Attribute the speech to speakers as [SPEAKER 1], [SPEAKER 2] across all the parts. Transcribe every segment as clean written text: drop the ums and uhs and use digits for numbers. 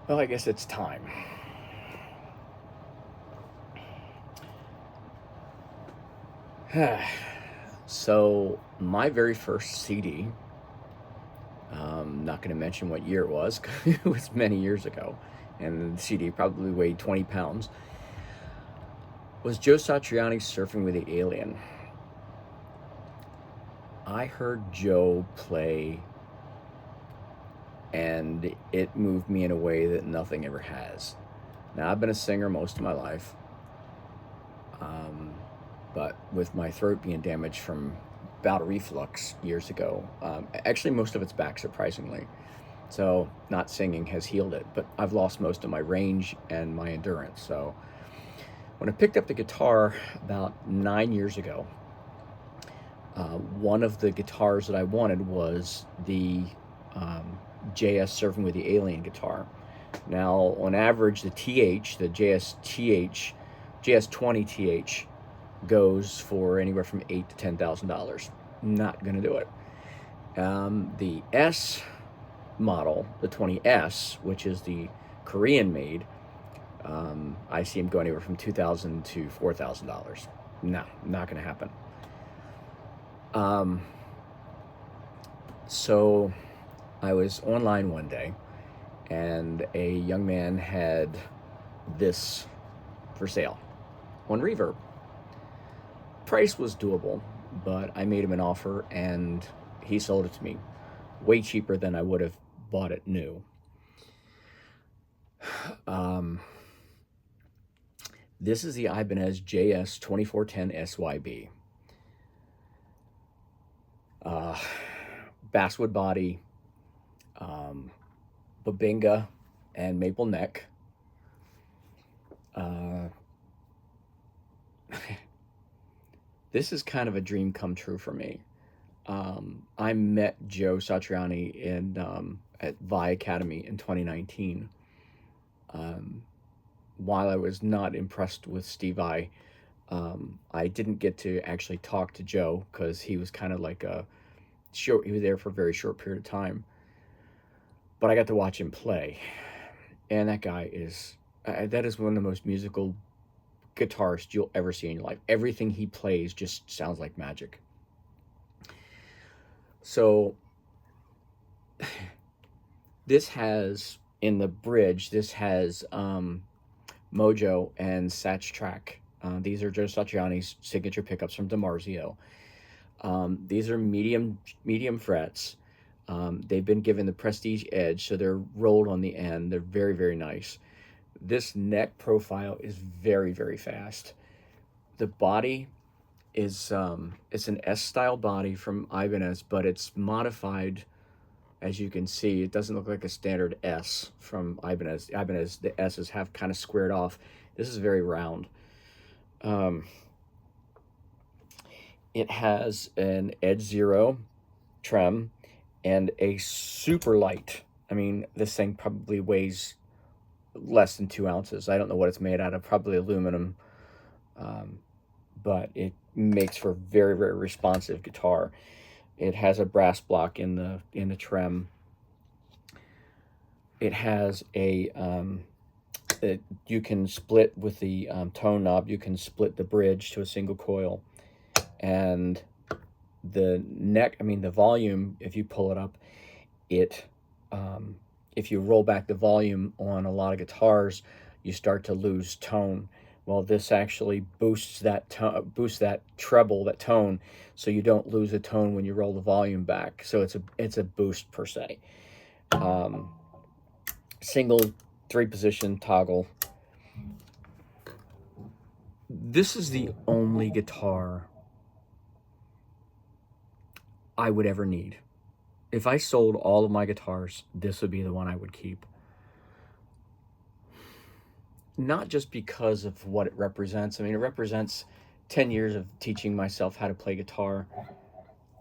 [SPEAKER 1] Well, I guess it's time. So, my very first CD, not going to mention what year it was, 'cause it was many years ago, and the CD probably weighed 20 pounds, was Joe Satriani Surfing with the Alien. I heard Joe play, and it moved me in a way that nothing ever has. Now, I've been a singer most of my life, but with my throat being damaged from bowel reflux years ago, actually most of it's back, surprisingly. So not singing has healed it, but I've lost most of my range and my endurance. So when I picked up the guitar about 9 years ago, one of the guitars that I wanted was the JS Surfing with the Alien guitar. Now, on average, the JS20th goes for anywhere from $8,000 to $10,000. Not gonna do it. The S model, the 20S, which is the Korean made, I see them going anywhere from $2,000 to $4,000. No, not gonna happen. So I was online one day, and a young man had this for sale on Reverb. Price was doable, but I made him an offer, and he sold it to me way cheaper than I would have bought it new. This is the Ibanez JS2410 SYB. Basswood body, Babinga and maple neck. This is kind of a dream come true for me. I met Joe Satriani at Vi Academy in 2019. While I was not impressed with Steve I didn't get to actually talk to Joe because he was kind of like he was there for a very short period of time. But I got to watch him play, and that guy that is one of the most musical guitarists you'll ever see in your life. Everything he plays just sounds like magic. So this has, in the bridge, this has Mojo and Satch Track. These are Joe Satriani's signature pickups from DiMarzio. These are medium frets. They've been given the prestige edge, so they're rolled on the end. They're very, very nice. This neck profile is very, very fast. The body is it's an S-style body from Ibanez, but it's modified. As you can see, it doesn't look like a standard S from Ibanez. Ibanez, the S's have kind of squared off. This is very round. It has an Edge Zero trem and a super light. I mean, this thing probably weighs less than 2 ounces. I don't know what it's made out of, probably aluminum, but it makes for a very, very responsive guitar. It has a brass block in the trem. It has you can split with the tone knob. You can split the bridge to a single coil, and the neck. I mean, the volume. If you pull it up, if you roll back the volume on a lot of guitars, you start to lose tone. Well, this actually boosts that treble, that tone, so you don't lose a tone when you roll the volume back. So it's a boost per se. Single 3-position toggle. This is the only guitar I would ever need. If I sold all of my guitars, this would be the one I would keep. Not just because of what it represents. I mean, it represents 10 years of teaching myself how to play guitar,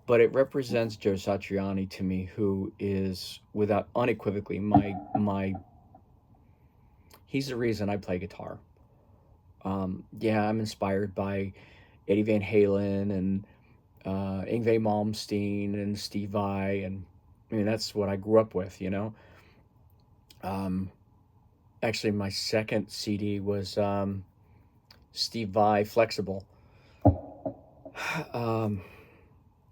[SPEAKER 1] but it represents Joe Satriani to me, who is, without unequivocally, he's the reason I play guitar. Yeah, I'm inspired by Eddie Van Halen and Yngwie Malmsteen and Steve Vai, and I mean, that's what I grew up with, you know. Actually, my second CD was Steve Vai, Flexible. And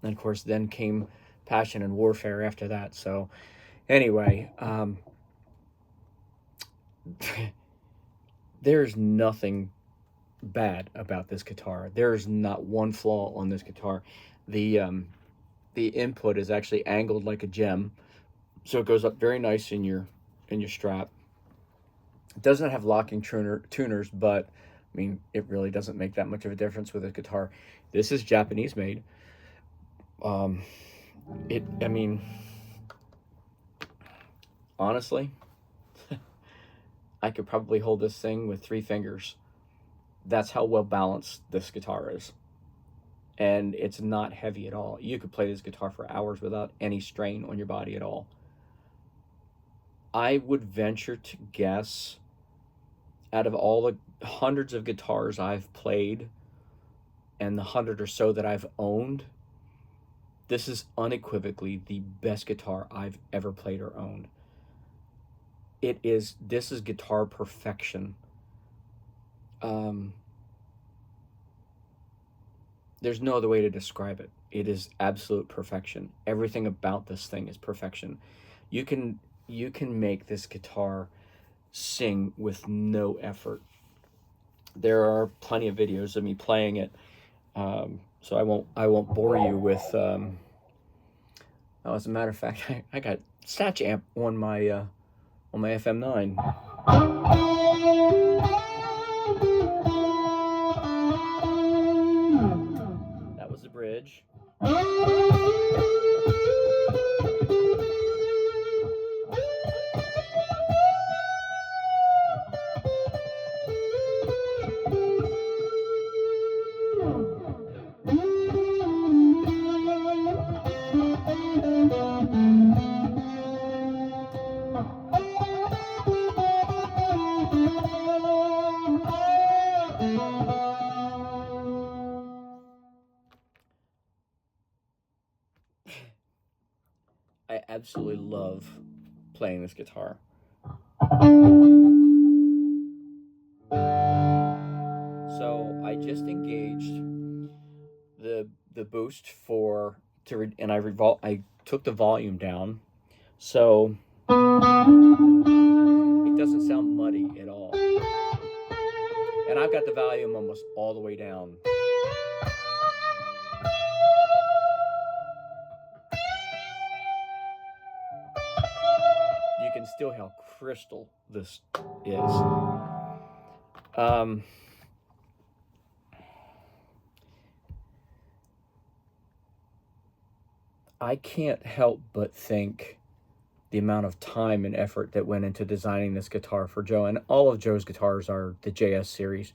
[SPEAKER 1] of course, then came Passion and Warfare after that. So, anyway, there's nothing bad about this guitar. There's not one flaw on this guitar. The input is actually angled like a gem, so it goes up very nice in your strap. It doesn't have locking tuners, but I mean, it really doesn't make that much of a difference with a guitar. This is Japanese made. I mean, honestly, I could probably hold this thing with 3 fingers. That's how well balanced this guitar is. And it's not heavy at all. You could play this guitar for hours without any strain on your body at all. I would venture to guess, out of all the hundreds of guitars I've played and the 100 or so that I've owned, this is unequivocally the best guitar I've ever played or owned. This is guitar perfection. There's no other way to describe it. It is absolute perfection. Everything about this thing is perfection. You can make this guitar sing with no effort. There are plenty of videos of me playing it, so I won't bore you with. Oh, as a matter of fact, I got Satch amp on my FM9. That was the bridge. I absolutely love playing this guitar. So I just engaged the boost and I took the volume down, so it doesn't sound muddy at all. And I've got the volume almost all the way down. You can still hear how crystal this is. I can't help but think the amount of time and effort that went into designing this guitar for Joe, and all of Joe's guitars are the JS series.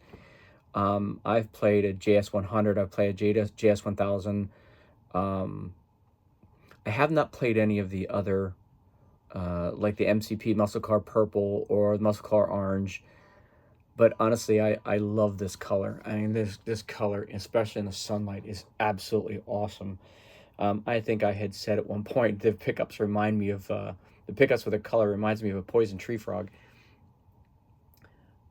[SPEAKER 1] I've played a JS100, I've played a JS1000. I have not played any of the other, like the MCP Muscle Car Purple or the Muscle Car Orange. But honestly, I love this color. I mean, this color, especially in the sunlight, is absolutely awesome. I think I had said at one point, the pickups remind me of, the pickups with a color reminds me of a poison tree frog.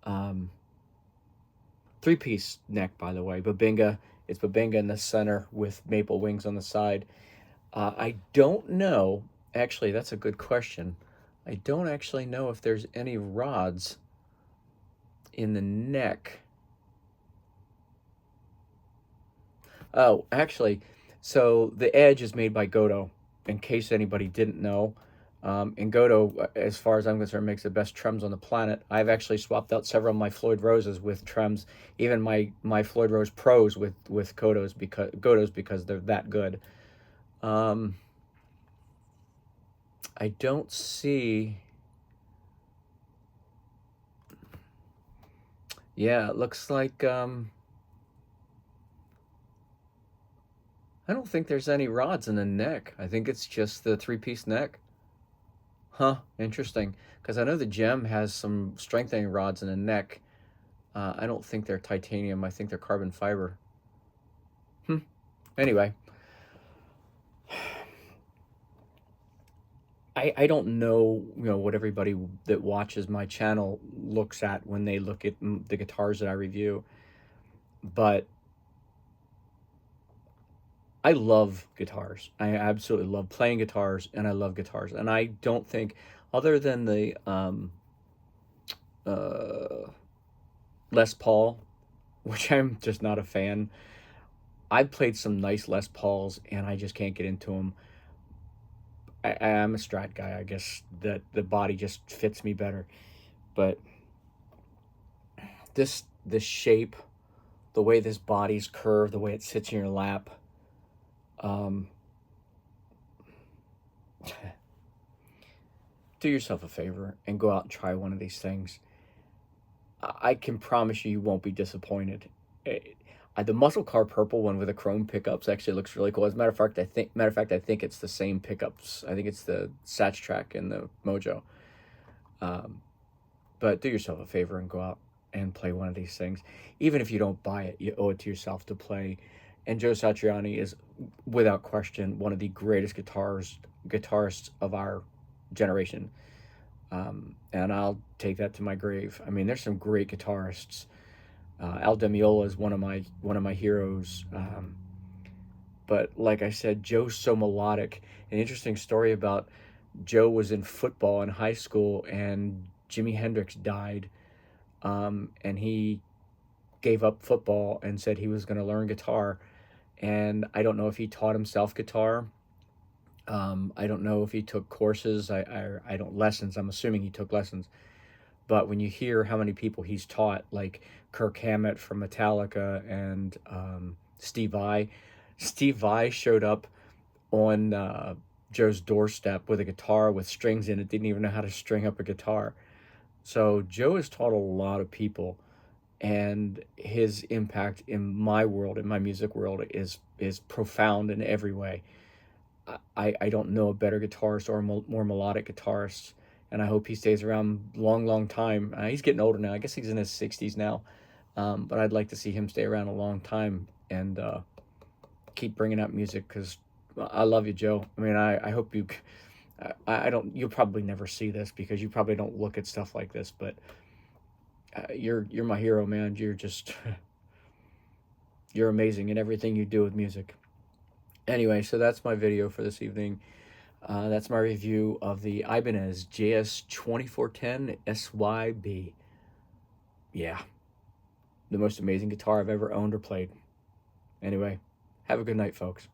[SPEAKER 1] 3-piece neck, by the way. Babinga. It's Babinga in the center with maple wings on the side. I don't know. Actually, that's a good question. I don't actually know if there's any rods in the neck. Oh, actually, so the edge is made by Goto, in case anybody didn't know. And Goto, as far as I'm concerned, makes the best trems on the planet. I've actually swapped out several of my Floyd Roses with trems, even my Floyd Rose Pros with Gotos because they're that good. I don't see. Yeah, it looks like I don't think there's any rods in the neck. I think it's just the 3-piece neck. Huh, interesting. Because I know the Gem has some strengthening rods in the neck. I don't think they're titanium. I think they're carbon fiber. Anyway. I don't know, what everybody that watches my channel looks at when they look at the guitars that I review, but I love guitars. I absolutely love playing guitars, and I love guitars. And I don't think, other than the uh, Les Paul, which I'm just not a fan, I've played some nice Les Pauls, and I just can't get into them. I'm a Strat guy. I guess that the body just fits me better. But this shape, the way this body's curved, the way it sits in your lap, um, do yourself a favor and go out and try one of these things. I can promise you, you won't be disappointed. The muscle car purple one with the chrome pickups actually looks really cool. As a matter of fact, I think it's the same pickups. I think it's the Satch Track and the Mojo. But do yourself a favor and go out and play one of these things. Even if you don't buy it, you owe it to yourself to play. And Joe Satriani is, without question, one of the greatest guitarists of our generation. And I'll take that to my grave. I mean, there's some great guitarists. Al Demiola is one of my heroes. But like I said, Joe's so melodic. An interesting story about Joe was in football in high school, and Jimi Hendrix died, and he gave up football and said he was going to learn guitar. And I don't know if he taught himself guitar. I don't know if he took courses. I don't lessons. I'm assuming he took lessons. But when you hear how many people he's taught, like Kirk Hammett from Metallica and Steve Vai, Steve Vai showed up on Joe's doorstep with a guitar with strings in it, didn't even know how to string up a guitar. So Joe has taught a lot of people, and his impact in my world, in my music world, is profound in every way. I don't know a better guitarist or a more melodic guitarist, and I hope he stays around long, long time. He's getting older now. I guess he's in his 60s now, but I'd like to see him stay around a long time and keep bringing out music, because I love you, Joe. I mean, I hope you. I don't. You'll probably never see this because you probably don't look at stuff like this, but you're my hero, man. You're just you're amazing in everything you do with music. Anyway, so that's my video for this evening. That's my review of the Ibanez JS2410 SYB. Yeah, the most amazing guitar I've ever owned or played. Anyway, have a good night, folks.